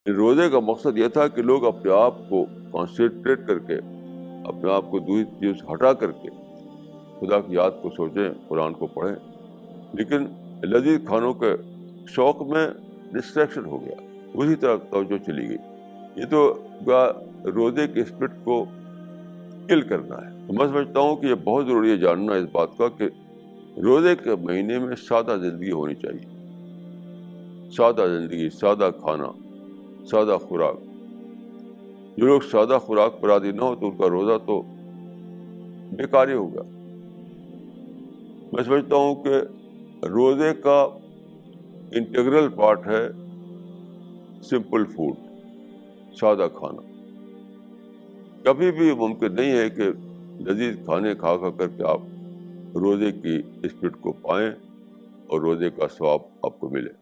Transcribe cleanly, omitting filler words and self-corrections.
روزے کا مقصد یہ تھا کہ لوگ اپنے آپ کو کانسنٹریٹ کر کے، اپنے آپ کو دوسری چیزوں سے ہٹا کر کے خدا کی یاد کو سوچیں، قرآن کو پڑھیں. لیکن لذیذ کھانوں کے شوق میں ڈسٹریکشن ہو گیا، اسی طرف توجہ چلی گئی. یہ تو روزے کے اسپرٹ کو کل کرنا ہے. میں سمجھتا ہوں کہ یہ بہت ضروری ہے جاننا اس بات کا کہ روزے کے مہینے میں سادہ زندگی ہونی چاہیے. سادہ زندگی، سادہ کھانا، سادہ خوراک. جو لوگ سادہ خوراک پر عادی نہ ہو تو ان کا روزہ تو بیکار ہی ہوگا. میں سمجھتا ہوں کہ روزے کا انٹیگرل پارٹ ہے سمپل فوڈ، سادہ کھانا. کبھی بھی ممکن نہیں ہے کہ لذیذ کھانے کھا کر کے آپ روزے کی اسپرٹ کو پائیں اور روزے کا ثواب آپ کو ملے.